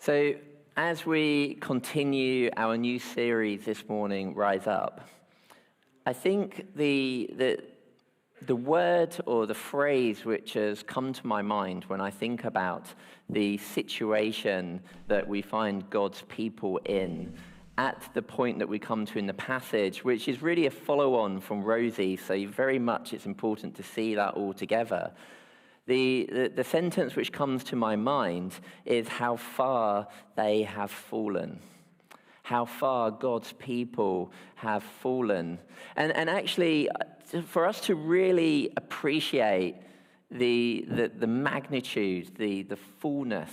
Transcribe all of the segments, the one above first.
So, as we continue our new series this morning, Rise Up, I think the word or the phrase which has come to my mind when I think about the situation that we find God's people in at the point that we come to in the passage, which is really a follow-on from Rosie, so very much it's important to see that all together. The sentence which comes to my mind is how far they have fallen. How far God's people have fallen. And actually, for us to really appreciate the magnitude, the fullness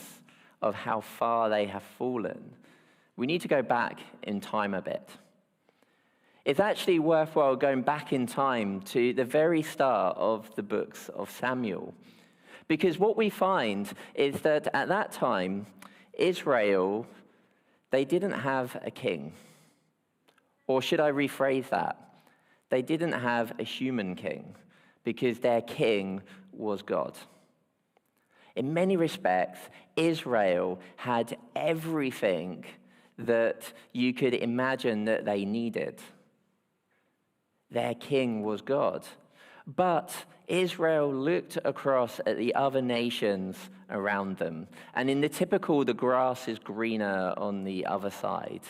of how far they have fallen, we need to go back in time a bit. It's actually worthwhile going back in time to the very start of the books of Samuel. Because what we find is that at that time, Israel, they didn't have a king. Or should I rephrase that? They didn't have a human king, because their king was God. In many respects, Israel had everything that you could imagine that they needed. Their king was God. But Israel looked across at the other nations around them. And in the typical, the grass is greener on the other side.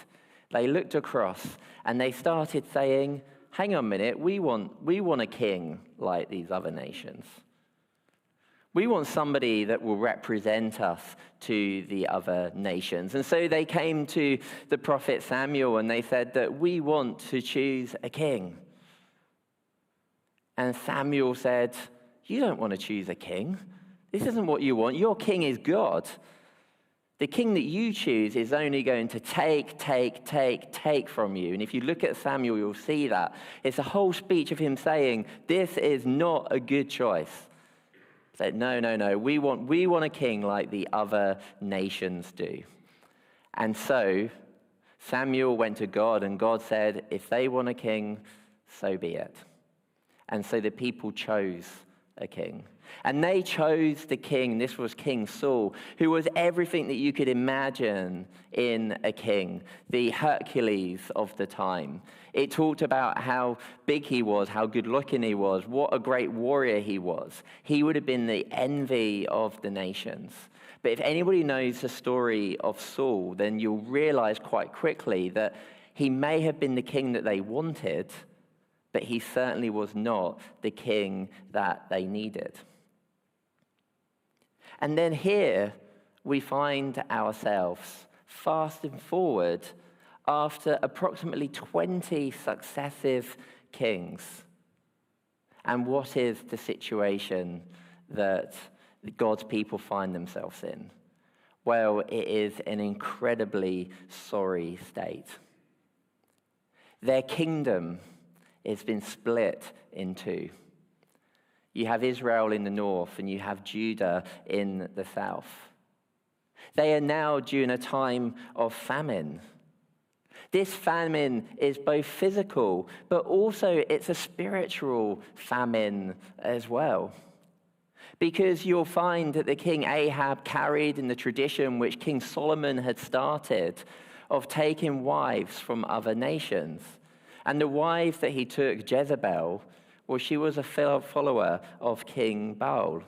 They looked across and they started saying, hang on a minute, we want a king like these other nations. We want somebody that will represent us to the other nations. And so they came to the prophet Samuel and they said that we want to choose a king. And Samuel said, you don't want to choose a king. This isn't what you want. Your king is God. The king that you choose is only going to take from you. And if you look at Samuel, you'll see that. It's a whole speech of him saying, this is not a good choice. He said, no, we want a king like the other nations do. And so Samuel went to God, and God said, if they want a king, so be it. And so the people chose a king. And they chose the king. This was King Saul, who was everything that you could imagine in a king, the Hercules of the time. It talked about how big he was, how good looking he was, what a great warrior he was. He would have been the envy of the nations. But if anybody knows the story of Saul, then you'll realize quite quickly that he may have been the king that they wanted, but he certainly was not the king that they needed. And then here we find ourselves fasting forward after approximately 20 successive kings. And what is the situation that God's people find themselves in? Well, it is an incredibly sorry state. Their kingdom has been split in two. You have Israel in the north and you have Judah in the south. They are now during a time of famine. This famine is both physical, but also it's a spiritual famine as well. Because you'll find that the king Ahab carried in the tradition which King Solomon had started of taking wives from other nations. And the wife that he took, Jezebel, well, she was a follower of King Baal.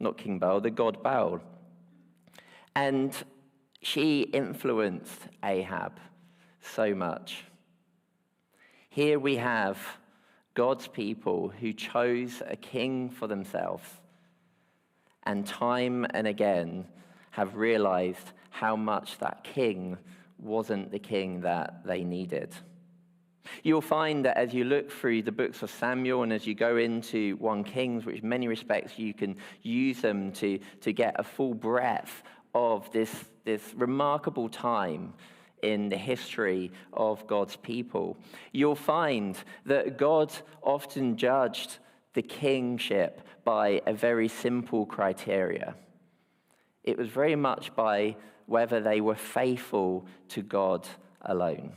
Not King Baal, the god Baal. And she influenced Ahab so much. Here we have God's people who chose a king for themselves, and time and again have realized how much that king wasn't the king that they needed. You'll find that as you look through the books of Samuel and as you go into 1 Kings, which in many respects you can use them to get a full breadth of this remarkable time in the history of God's people, you'll find that God often judged the kingship by a very simple criteria. It was very much by whether they were faithful to God alone.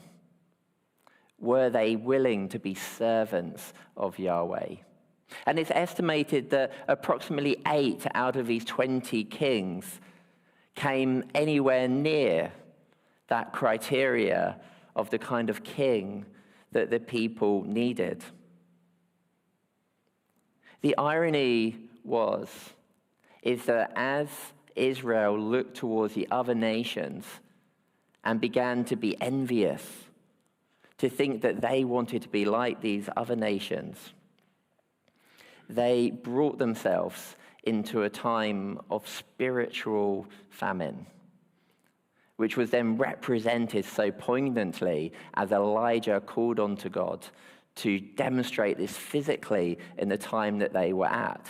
Were they willing to be servants of Yahweh? And it's estimated that approximately 8 out of these 20 kings came anywhere near that criteria of the kind of king that the people needed. The irony is that as Israel looked towards the other nations and began to be envious, to think that they wanted to be like these other nations, they brought themselves into a time of spiritual famine, which was then represented so poignantly as Elijah called on to God to demonstrate this physically in the time that they were at.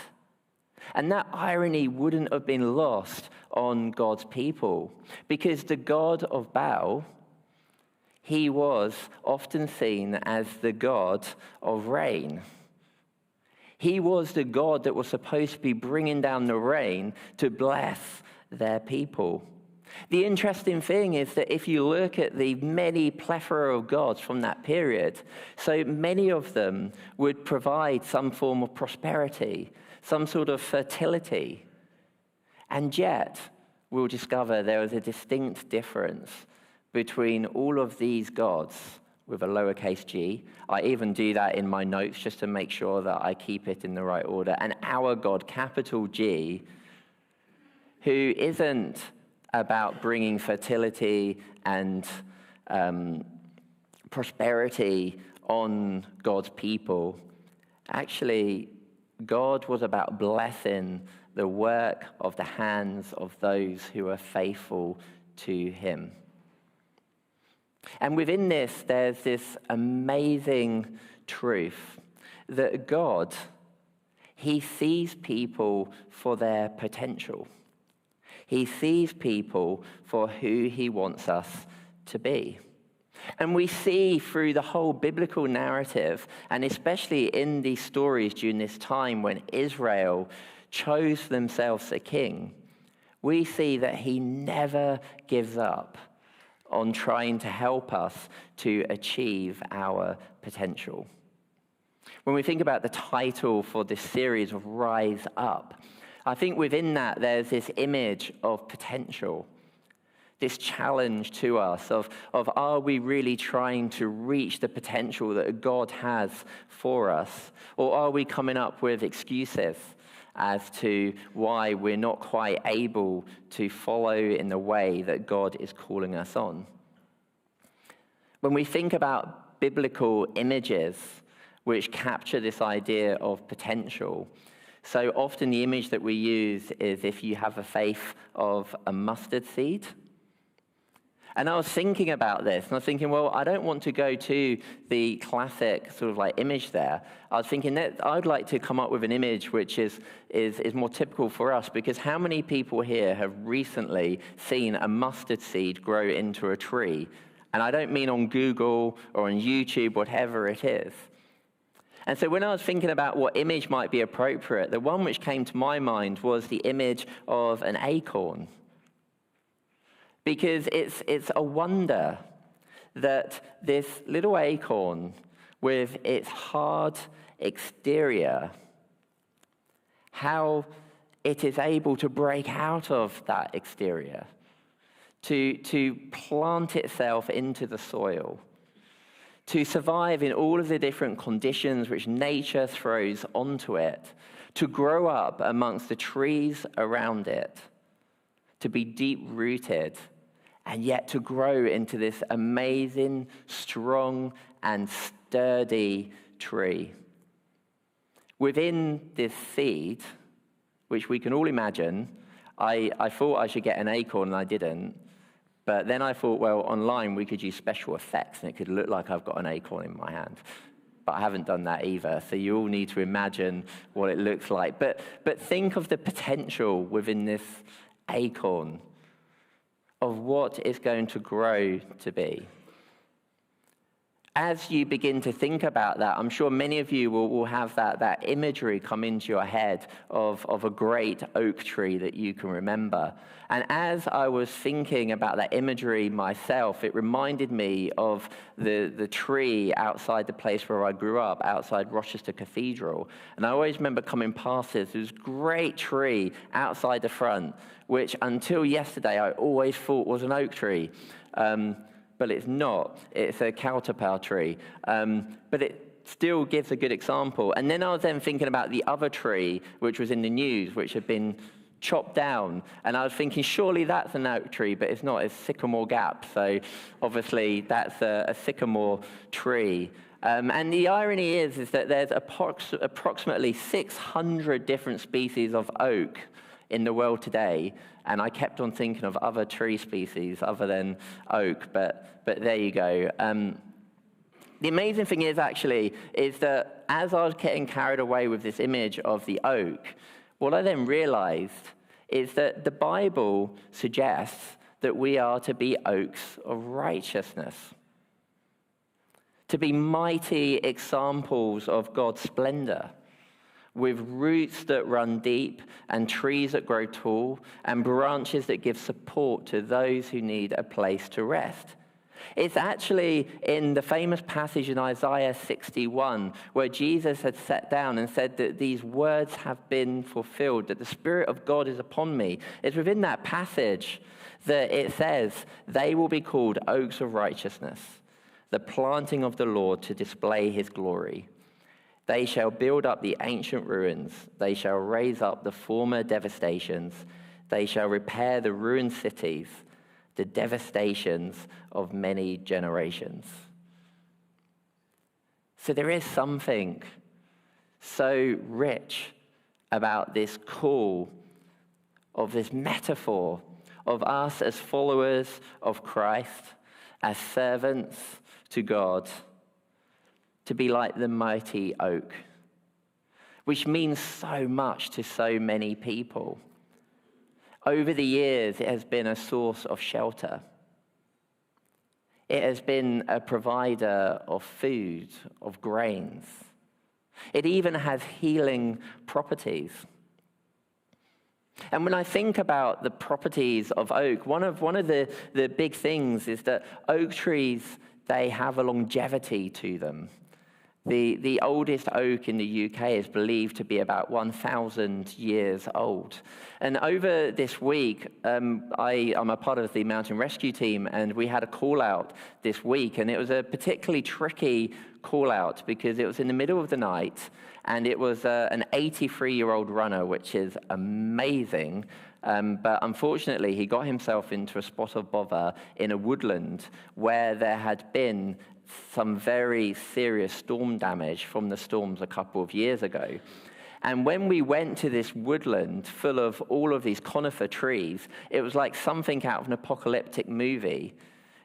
And that irony wouldn't have been lost on God's people, because the god of Baal, he was often seen as the god of rain. He was the god that was supposed to be bringing down the rain to bless their people. The interesting thing is that if you look at the many plethora of gods from that period, so many of them would provide some form of prosperity, some sort of fertility. And yet, we'll discover there is a distinct difference between all of these gods with a lowercase g. I even do that in my notes just to make sure that I keep it in the right order. And our God, capital G, who isn't about bringing fertility and prosperity on God's people. Actually, God was about blessing the work of the hands of those who are faithful to him. And within this, there's this amazing truth that God, he sees people for their potential. He sees people for who he wants us to be. And we see through the whole biblical narrative, and especially in these stories during this time when Israel chose themselves a king, we see that he never gives up on trying to help us to achieve our potential. When we think about the title for this series of Rise Up, I think within that there's this image of potential, this challenge to us of are we really trying to reach the potential that God has for us? Or are we coming up with excuses as to why we're not quite able to follow in the way that God is calling us on? When we think about biblical images which capture this idea of potential, so often the image that we use is if you have a faith of a mustard seed. And I was thinking about this, and I was thinking, well, I don't want to go to the classic sort of like image there. I was thinking that I'd like to come up with an image which is more typical for us, because how many people here have recently seen a mustard seed grow into a tree? And I don't mean on Google or on YouTube, whatever it is. And so when I was thinking about what image might be appropriate, the one which came to my mind was the image of an acorn. Because it's a wonder that this little acorn with its hard exterior, how it is able to break out of that exterior, to plant itself into the soil, to survive in all of the different conditions which nature throws onto it, to grow up amongst the trees around it, to be deep-rooted, and yet to grow into this amazing, strong, and sturdy tree. Within this seed, which we can all imagine, I thought I should get an acorn, and I didn't. But then I thought, well, online we could use special effects, and it could look like I've got an acorn in my hand. But I haven't done that either, so you all need to imagine what it looks like. But think of the potential within this acorn of what it's going to grow to be. as you begin to think about that, I'm sure many of you will have that imagery come into your head of a great oak tree that you can remember. And as I was thinking about that imagery myself, it reminded me of the tree outside the place where I grew up, outside Rochester Cathedral. And I always remember coming past this great tree outside the front, which until yesterday I always thought was an oak tree. But it's not. It's a counterpart tree. But it still gives a good example. And then I was then thinking about the other tree, which was in the news, which had been chopped down. And I was thinking, surely that's an oak tree, but it's not. It's Sycamore Gap. So obviously that's a sycamore tree. And the irony is that there's approximately 600 different species of oak in the world today, and I kept on thinking of other tree species other than oak, but there you go. The amazing thing is that as I was getting carried away with this image of the oak, what I then realized is that the Bible suggests that we are to be oaks of righteousness, to be mighty examples of God's splendor, with roots that run deep and trees that grow tall and branches that give support to those who need a place to rest. It's actually in the famous passage in Isaiah 61 where Jesus had sat down and said that these words have been fulfilled, that the Spirit of God is upon me. It's within that passage that it says, they will be called oaks of righteousness, the planting of the Lord to display his glory. They shall build up the ancient ruins. They shall raise up the former devastations. They shall repair the ruined cities, the devastations of many generations. So there is something so rich about this call of this metaphor of us as followers of Christ, as servants to God, to be like the mighty oak, which means so much to so many people. Over the years, it has been a source of shelter. It has been a provider of food, of grains. It even has healing properties. And when I think about the properties of oak, one of the big things is that oak trees, they have a longevity to them. The oldest oak in the UK is believed to be about 1,000 years old. And over this week, I'm a part of the mountain rescue team, and we had a call out this week, and it was a particularly tricky call out because it was in the middle of the night, and it was an 83-year-old runner, which is amazing. But unfortunately, he got himself into a spot of bother in a woodland where there had been some very serious storm damage from the storms a couple of years ago. And when we went to this woodland full of all of these conifer trees, it was like something out of an apocalyptic movie.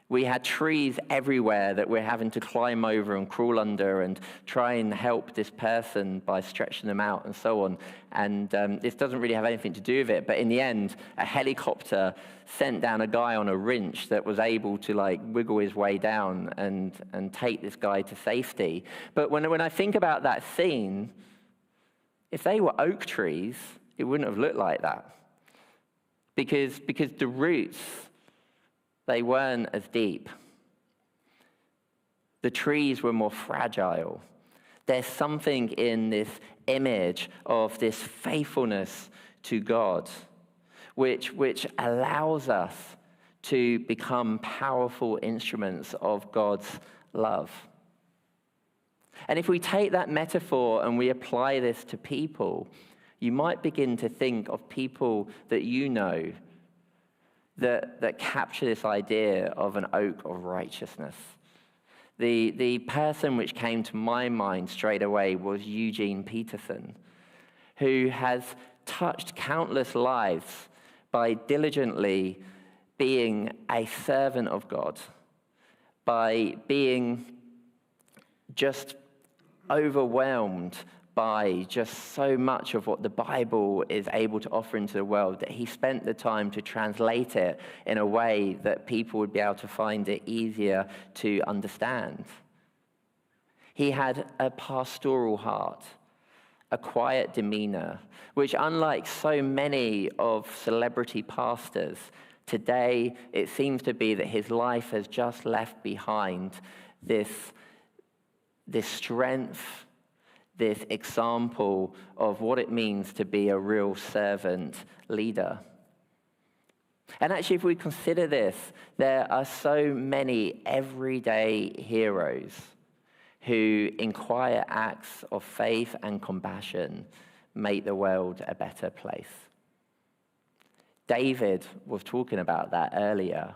We had trees everywhere that we're having to climb over and crawl under and try and help this person by stretching them out and so on. And this doesn't really have anything to do with it. But in the end, a helicopter sent down a guy on a winch that was able to wiggle his way down and take this guy to safety. But when I think about that scene, if they were oak trees, it wouldn't have looked like that. Because the roots, they weren't as deep. The trees were more fragile. There's something in this image of this faithfulness to God, which allows us to become powerful instruments of God's love. And if we take that metaphor and we apply this to people, you might begin to think of people that you know that capture this idea of an oak of righteousness. The person which came to my mind straight away was Eugene Peterson, who has touched countless lives by diligently being a servant of God, by being just overwhelmed by just so much of what the Bible is able to offer into the world, that he spent the time to translate it in a way that people would be able to find it easier to understand. He had a pastoral heart, a quiet demeanor, which, unlike so many of celebrity pastors, today it seems to be that his life has just left behind this strength, this example of what it means to be a real servant leader. And actually, if we consider this, there are so many everyday heroes who, in quiet acts of faith and compassion, make the world a better place. David was talking about that earlier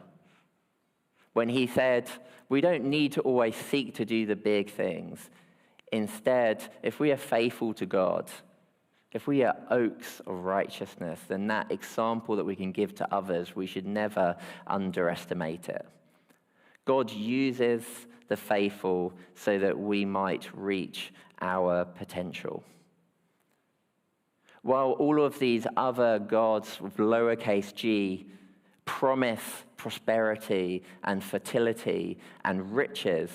when he said, we don't need to always seek to do the big things. Instead, if we are faithful to God, if we are oaks of righteousness, then that example that we can give to others, we should never underestimate it. God uses the faithful so that we might reach our potential. While all of these other gods with lowercase g promise prosperity and fertility and riches,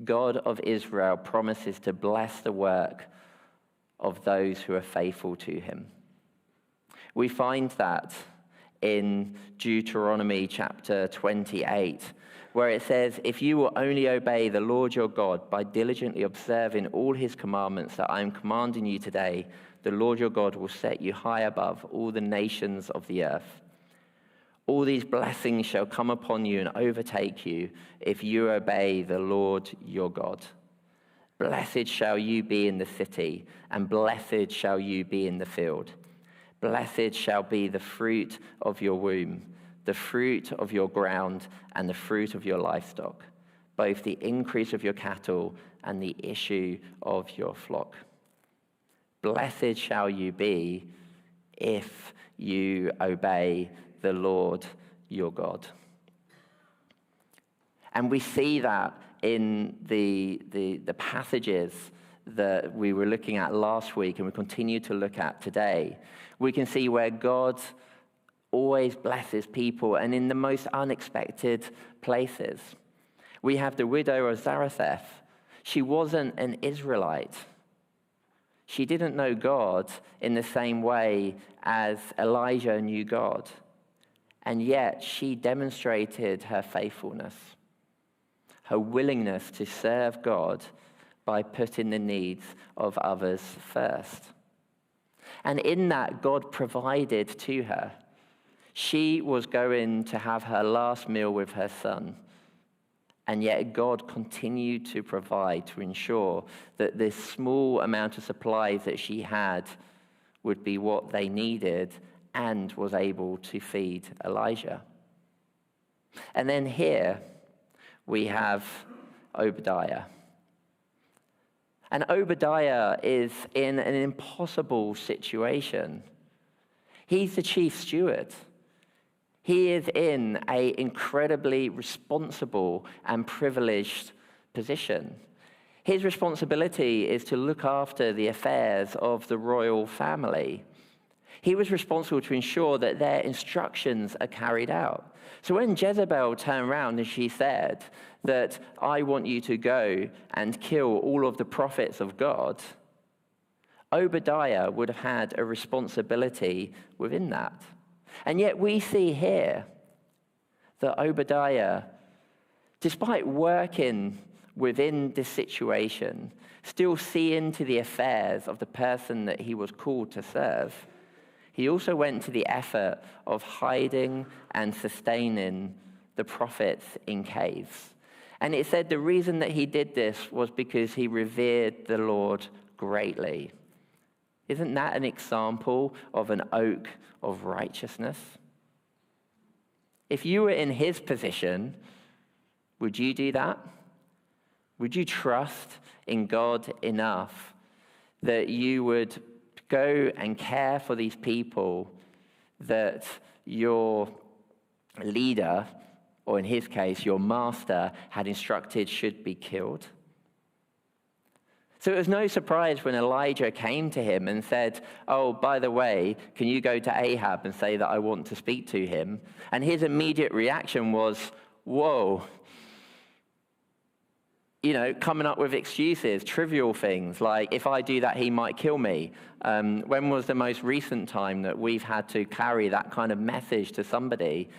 God of Israel promises to bless the work of those who are faithful to him. We find that in Deuteronomy chapter 28, where it says, if you will only obey the Lord your God by diligently observing all his commandments that I am commanding you today, the Lord your God will set you high above all the nations of the earth. All these blessings shall come upon you and overtake you if you obey the Lord your God. Blessed shall you be in the city, and blessed shall you be in the field. Blessed shall be the fruit of your womb, the fruit of your ground, and the fruit of your livestock, both the increase of your cattle and the issue of your flock. Blessed shall you be if you obey the Lord your God. And we see that in the passages that we were looking at last week and we continue to look at today. We can see where God always blesses people and in the most unexpected places. We have the widow of Zarephath. She wasn't an Israelite. She didn't know God in the same way as Elijah knew God. And yet she demonstrated her faithfulness, her willingness to serve God by putting the needs of others first. And in that, God provided to her. She was going to have her last meal with her son. And yet God continued to provide to ensure that this small amount of supplies that she had would be what they needed and was able to feed Elijah. And then here we have Obadiah. And Obadiah is in an impossible situation. He's the chief steward. He is in an incredibly responsible and privileged position. His responsibility is to look after the affairs of the royal family. He was responsible to ensure that their instructions are carried out. So when Jezebel turned around and she said that I want you to go and kill all of the prophets of God, Obadiah would have had a responsibility within that. And yet we see here that Obadiah, despite working within this situation, still see into the affairs of the person that he was called to serve. He also went to the effort of hiding and sustaining the prophets in caves. And it said the reason that he did this was because he revered the Lord greatly. Isn't that an example of an oak of righteousness? If you were in his position, would you do that? Would you trust in God enough that you would go and care for these people that your leader, or in his case, your master, had instructed should be killed? So it was no surprise when Elijah came to him and said, oh, by the way, can you go to Ahab and say that I want to speak to him? And his immediate reaction was, whoa, coming up with excuses, trivial things like, if I do that, he might kill me. When was the most recent time that we've had to carry that kind of message to somebody?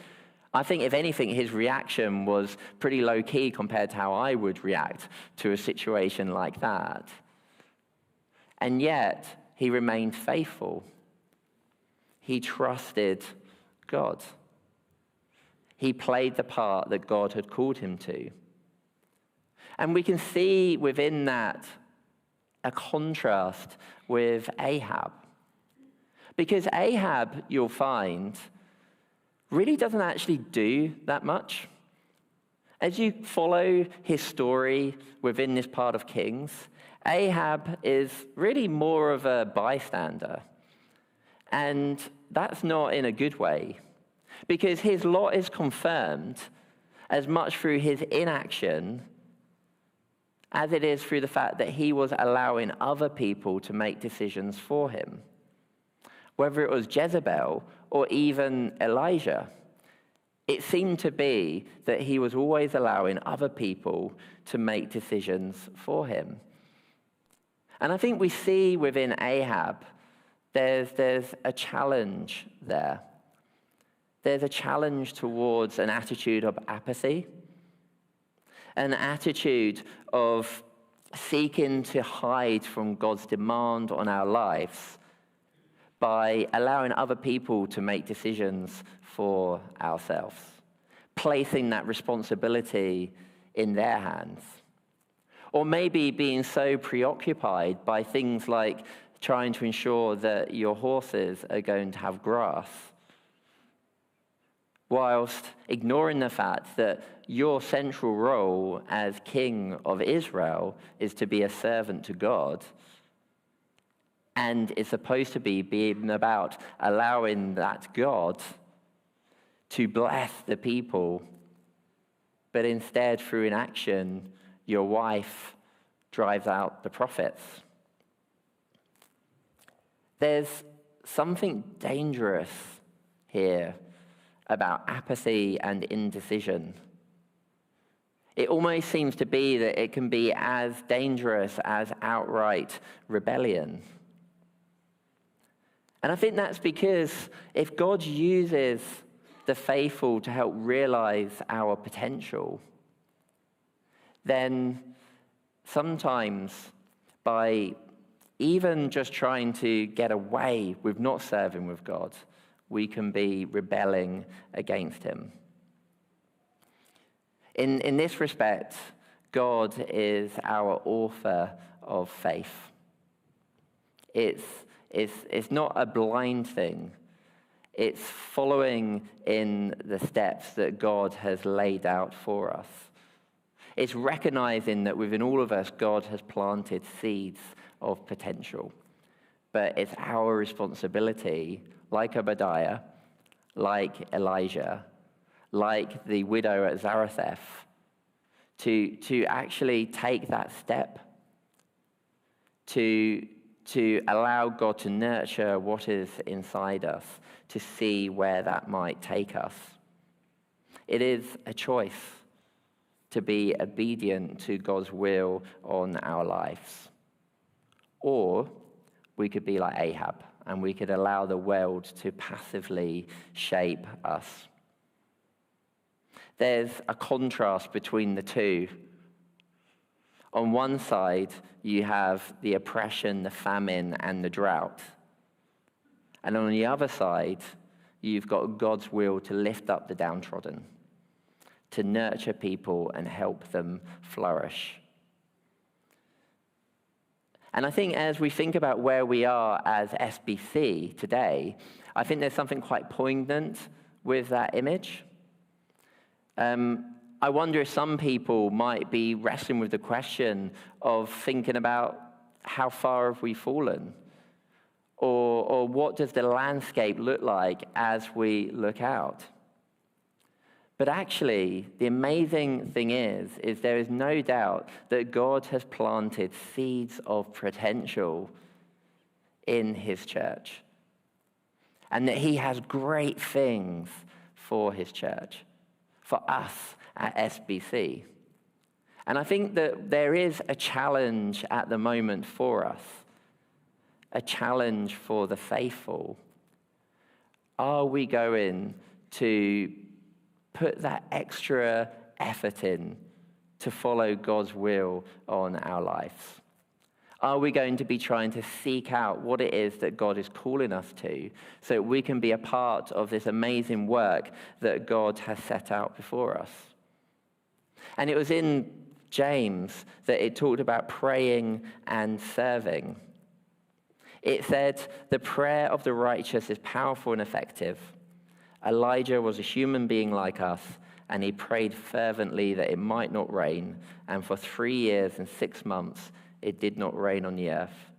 I think, if anything, his reaction was pretty low-key compared to how I would react to a situation like that. And yet, he remained faithful. He trusted God. He played the part that God had called him to. And we can see within that a contrast with Ahab. Because Ahab, you'll find, really doesn't actually do that much. As you follow his story within this part of Kings, Ahab is really more of a bystander. And that's not in a good way, because his lot is confirmed as much through his inaction as it is through the fact that he was allowing other people to make decisions for him. Whether it was Jezebel or even Elijah, it seemed to be that he was always allowing other people to make decisions for him. And I think we see within Ahab, there's a challenge there. There's a challenge towards an attitude of apathy, an attitude of seeking to hide from God's demand on our lives by allowing other people to make decisions for ourselves, placing that responsibility in their hands. Or maybe being so preoccupied by things like trying to ensure that your horses are going to have grass, whilst ignoring the fact that your central role as king of Israel is to be a servant to God, and it's supposed to be being about allowing that God to bless the people, but instead, through inaction, your wife drives out the prophets. There's something dangerous here about apathy and indecision. It almost seems to be that it can be as dangerous as outright rebellion. And I think that's because if God uses the faithful to help realize our potential, then sometimes by even just trying to get away with not serving with God, we can be rebelling against him. In this respect, God is our author of faith. It's not a blind thing. It's following in the steps that God has laid out for us. It's recognizing that within all of us, God has planted seeds of potential. But it's our responsibility, like Obadiah, like Elijah, like the widow at Zarephath, to actually take that step, to allow God to nurture what is inside us, to see where that might take us. It is a choice to be obedient to God's will on our lives. Or we could be like Ahab, and we could allow the world to passively shape us. There's a contrast between the two. On one side, you have the oppression, the famine, and the drought. And on the other side, you've got God's will to lift up the downtrodden, to nurture people and help them flourish. And I think as we think about where we are as SBC today, I think there's something quite poignant with that image. I wonder if some people might be wrestling with the question of thinking about how far have we fallen? Or what does the landscape look like as we look out? But actually, the amazing thing is there is no doubt that God has planted seeds of potential in his church. And that he has great things for his church, for us at SBC. And I think that there is a challenge at the moment for us, a challenge for the faithful. Are we going to put that extra effort in to follow God's will on our lives? Are we going to be trying to seek out what it is that God is calling us to so that we can be a part of this amazing work that God has set out before us? And it was in James that it talked about praying and serving. It said, the prayer of the righteous is powerful and effective. Elijah was a human being like us, and he prayed fervently that it might not rain, and for 3 years and 6 months it did not rain on the earth.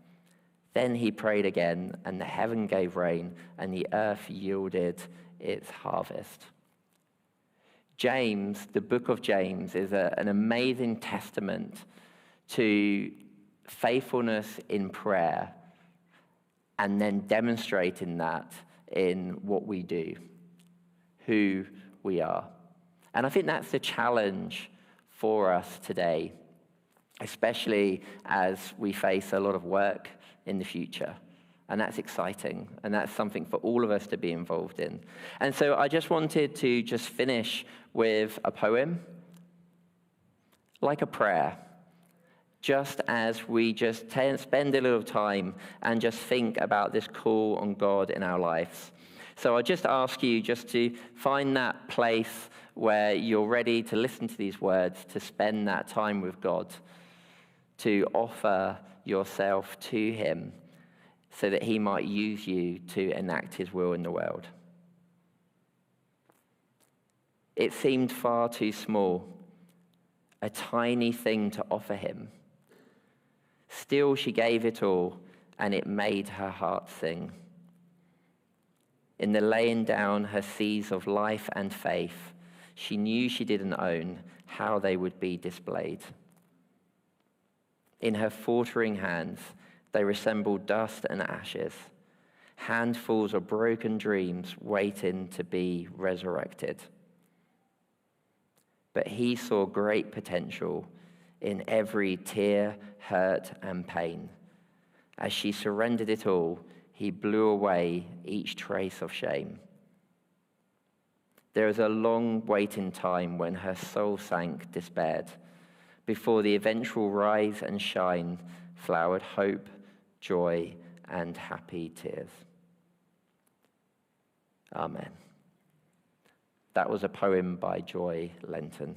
Then he prayed again, and the heaven gave rain, and the earth yielded its harvest. James, the book of James, is an amazing testament to faithfulness in prayer, and then demonstrating that in what we do, who we are. And I think that's the challenge for us today, especially as we face a lot of work in the future. And that's exciting, and that's something for all of us to be involved in. And so I just wanted to just finish with a poem, like a prayer, just as we just spend a little time and just think about this call on God in our lives. So I just ask you just to find that place where you're ready to listen to these words, to spend that time with God, to offer yourself to him so that he might use you to enact his will in the world. It seemed far too small, a tiny thing to offer him. Still she gave it all, and it made her heart sing. In the laying down her seas of life and faith, she knew she didn't own how they would be displayed. In her faltering hands, they resembled dust and ashes, handfuls of broken dreams waiting to be resurrected. But he saw great potential in every tear, hurt, and pain. As she surrendered it all, he blew away each trace of shame. There was a long waiting time when her soul sank despaired, before the eventual rise and shine flowered hope, joy, and happy tears. Amen. That was a poem by Joy Lenton.